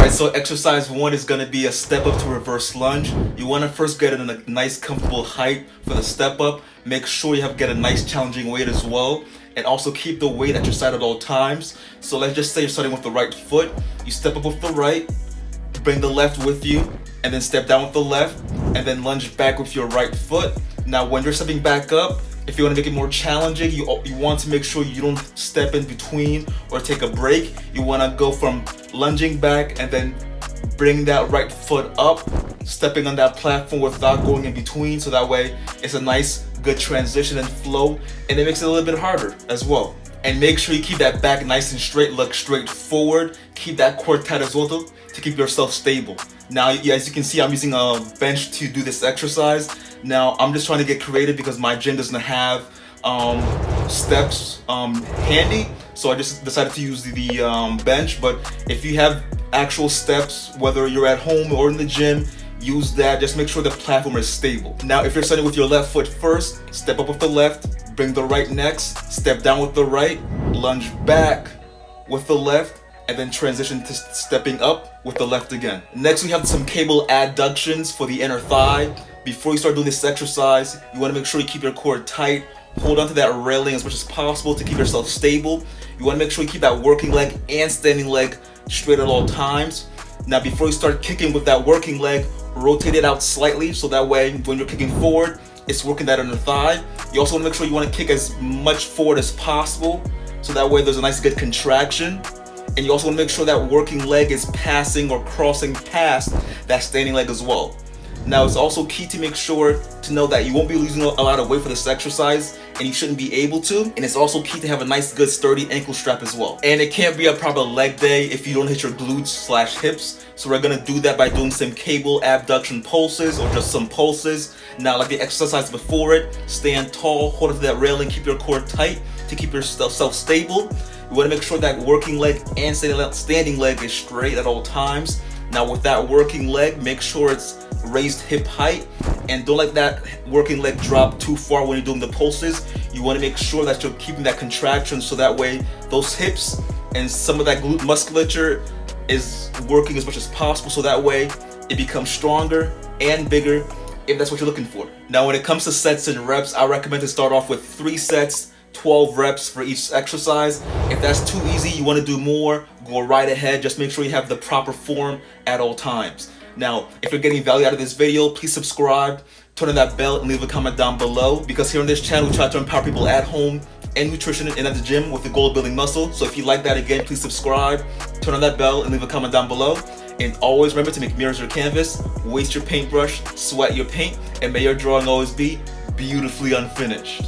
Alright, so exercise 1 is going to be a step up to reverse lunge. You want to first get in a nice comfortable height for the step up. Make sure you get a nice challenging weight as well. And also keep the weight at your side at all times. So let's just say you're starting with the right foot. You step up with the right, bring the left with you, and then step down with the left, and then lunge back with your right foot. Now when you're stepping back up, if you want to make it more challenging, you want to make sure you don't step in between or take a break. You want to go from lunging back and then bring that right foot up, stepping on that platform without going in between, so that way it's a nice good transition and flow, and it makes it a little bit harder as well. And make sure you keep that back nice and straight, look straight forward, keep that core tight as well to keep yourself stable. Now as you can see, I'm using a bench to do this exercise. Now I'm just trying to get creative because my gym doesn't have steps handy, so I just decided to use the bench. But if you have actual steps, whether you're at home or in the gym, use that. Just make sure the platform is stable. Now if you're starting with your left foot first, step up with the left, bring the right next, step down with the right, lunge back with the left, and then transition to stepping up with the left again. Next we have some cable adductions for the inner thigh. Before you start doing this exercise, you want to make sure you keep your core tight. Hold on to that railing as much as possible to keep yourself stable. You want to make sure you keep that working leg and standing leg straight at all times. Now before you start kicking with that working leg, rotate it out slightly so that way when you're kicking forward, it's working that inner thigh. You also want to make sure you want to kick as much forward as possible so that way there's a nice good contraction. And you also want to make sure that working leg is passing or crossing past that standing leg as well. Now it's also key to make sure to know that you won't be losing a lot of weight for this exercise, and you shouldn't be able to. And it's also key to have a nice good sturdy ankle strap as well. And it can't be a proper leg day if you don't hit your glutes/hips. So we're gonna do that by doing some cable abduction pulses or just some pulses. Now like the exercise before it, stand tall, hold onto that railing, keep your core tight to keep yourself stable. You want to make sure that working leg and standing leg is straight at all times. Now with that working leg, make sure it's raised hip height, and don't let that working leg drop too far when you're doing the pulses. You want to make sure that you're keeping that contraction so that way those hips and some of that glute musculature is working as much as possible, so that way it becomes stronger and bigger if that's what you're looking for. Now when it comes to sets and reps, I recommend to start off with 3 sets, 12 reps for each exercise. If that's too easy, you want to do more, go right ahead. Just make sure you have the proper form at all times. Now, if you're getting value out of this video, please subscribe, turn on that bell, and leave a comment down below. Because here on this channel, we try to empower people at home and nutrition and at the gym with the goal of building muscle. So if you like that, again, please subscribe, turn on that bell, and leave a comment down below. And always remember to make mirrors your canvas, waste your paintbrush, sweat your paint, and may your drawing always be beautifully unfinished.